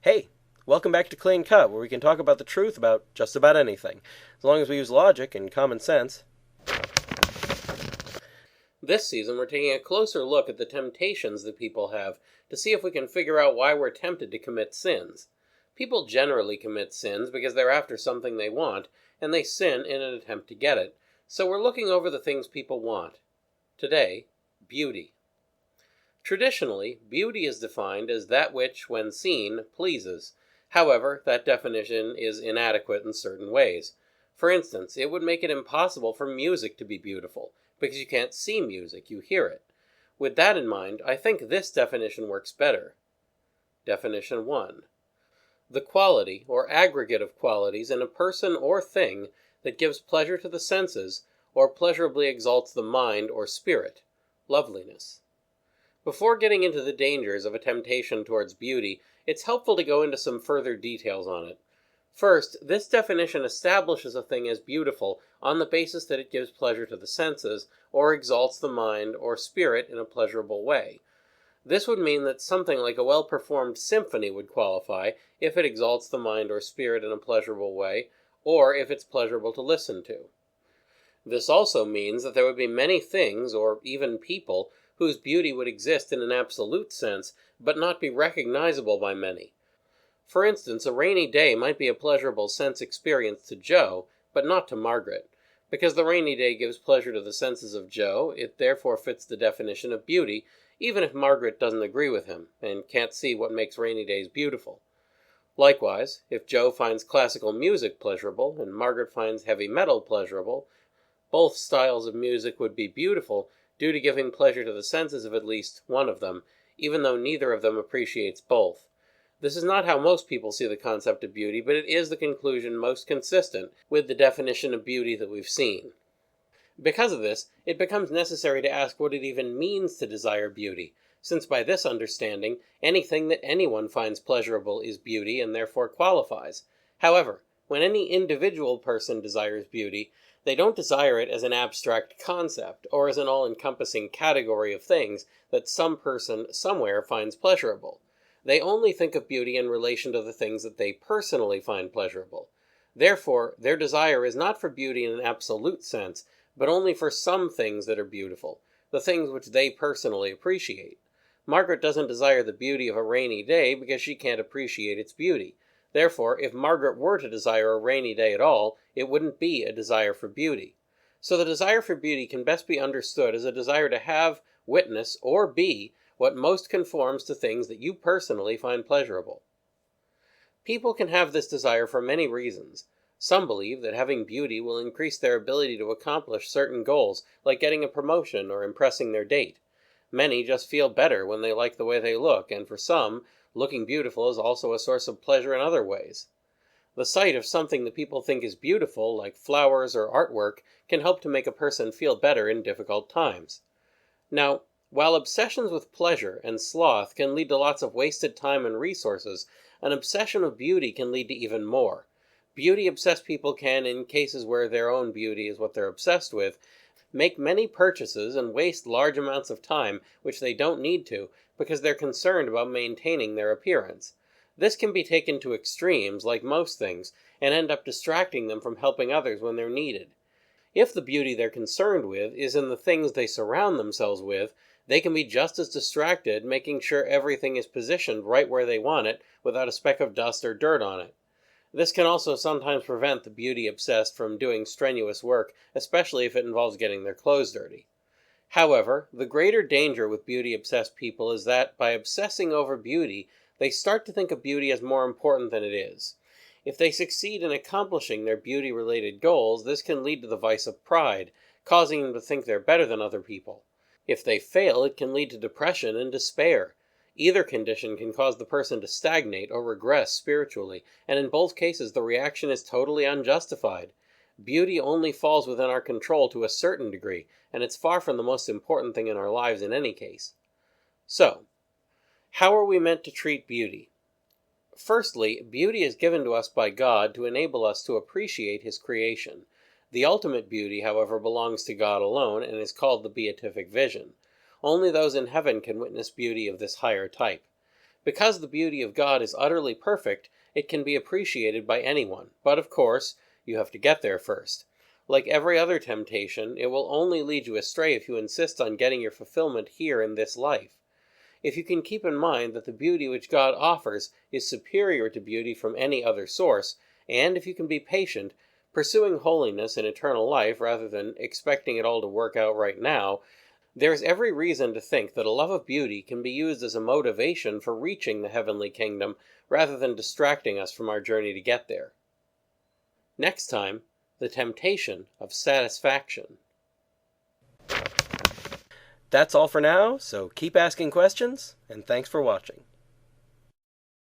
Hey, welcome back to Clean Cut, where we can talk about the truth about just about anything, as long as we use logic and common sense. This season, we're taking a closer look at the temptations that people have to see if we can figure out why we're tempted to commit sins. People generally commit sins because they're after something they want, and they sin in an attempt to get it. So we're looking over the things people want. Today, beauty. Traditionally, beauty is defined as that which, when seen, pleases. However, that definition is inadequate in certain ways. For instance, it would make it impossible for music to be beautiful, because you can't see music, you hear it. With that in mind, I think this definition works better. Definition 1. The quality, or aggregate of qualities in a person or thing that gives pleasure to the senses, or pleasurably exalts the mind or spirit. Loveliness. Before getting into the dangers of a temptation towards beauty, it's helpful to go into some further details on it. First, this definition establishes a thing as beautiful on the basis that it gives pleasure to the senses, or exalts the mind or spirit in a pleasurable way. This would mean that something like a well-performed symphony would qualify if it exalts the mind or spirit in a pleasurable way, or if it's pleasurable to listen to. This also means that there would be many things, or even people, whose beauty would exist in an absolute sense, but not be recognizable by many. For instance, a rainy day might be a pleasurable sense experience to Joe, but not to Margaret. Because the rainy day gives pleasure to the senses of Joe, it therefore fits the definition of beauty, even if Margaret doesn't agree with him, and can't see what makes rainy days beautiful. Likewise, if Joe finds classical music pleasurable, and Margaret finds heavy metal pleasurable, both styles of music would be beautiful, due to giving pleasure to the senses of at least one of them, even though neither of them appreciates both. This is not how most people see the concept of beauty, but it is the conclusion most consistent with the definition of beauty that we've seen. Because of this, it becomes necessary to ask what it even means to desire beauty, since by this understanding, anything that anyone finds pleasurable is beauty and therefore qualifies. However, when any individual person desires beauty, they don't desire it as an abstract concept, or as an all-encompassing category of things that some person somewhere finds pleasurable. They only think of beauty in relation to the things that they personally find pleasurable. Therefore, their desire is not for beauty in an absolute sense, but only for some things that are beautiful, the things which they personally appreciate. Margaret doesn't desire the beauty of a rainy day because she can't appreciate its beauty. Therefore, if Margaret were to desire a rainy day at all, it wouldn't be a desire for beauty. So the desire for beauty can best be understood as a desire to have, witness, or be what most conforms to things that you personally find pleasurable. People can have this desire for many reasons. Some believe that having beauty will increase their ability to accomplish certain goals, like getting a promotion or impressing their date. Many just feel better when they like the way they look, and for some, looking beautiful is also a source of pleasure in other ways. The sight of something that people think is beautiful, like flowers or artwork, can help to make a person feel better in difficult times. Now, while obsessions with pleasure and sloth can lead to lots of wasted time and resources, an obsession with beauty can lead to even more. Beauty-obsessed people can, in cases where their own beauty is what they're obsessed with, make many purchases and waste large amounts of time, which they don't need to, because they're concerned about maintaining their appearance. This can be taken to extremes, like most things, and end up distracting them from helping others when they're needed. If the beauty they're concerned with is in the things they surround themselves with, they can be just as distracted, making sure everything is positioned right where they want it, without a speck of dust or dirt on it. This can also sometimes prevent the beauty-obsessed from doing strenuous work, especially if it involves getting their clothes dirty. However, the greater danger with beauty-obsessed people is that, by obsessing over beauty, they start to think of beauty as more important than it is. If they succeed in accomplishing their beauty-related goals, this can lead to the vice of pride, causing them to think they're better than other people. If they fail, it can lead to depression and despair. Either condition can cause the person to stagnate or regress spiritually, and in both cases the reaction is totally unjustified. Beauty only falls within our control to a certain degree, and it's far from the most important thing in our lives in any case. So, how are we meant to treat beauty? Firstly, beauty is given to us by God to enable us to appreciate His creation. The ultimate beauty, however, belongs to God alone and is called the beatific vision. Only those in heaven can witness beauty of this higher type. Because the beauty of God is utterly perfect, it can be appreciated by anyone. But of course, you have to get there first. Like every other temptation, it will only lead you astray if you insist on getting your fulfillment here in this life. If you can keep in mind that the beauty which God offers is superior to beauty from any other source, and if you can be patient, pursuing holiness and eternal life rather than expecting it all to work out right now, there's every reason to think that a love of beauty can be used as a motivation for reaching the heavenly kingdom rather than distracting us from our journey to get there. Next time, the temptation of satisfaction. That's all for now, so keep asking questions, and thanks for watching.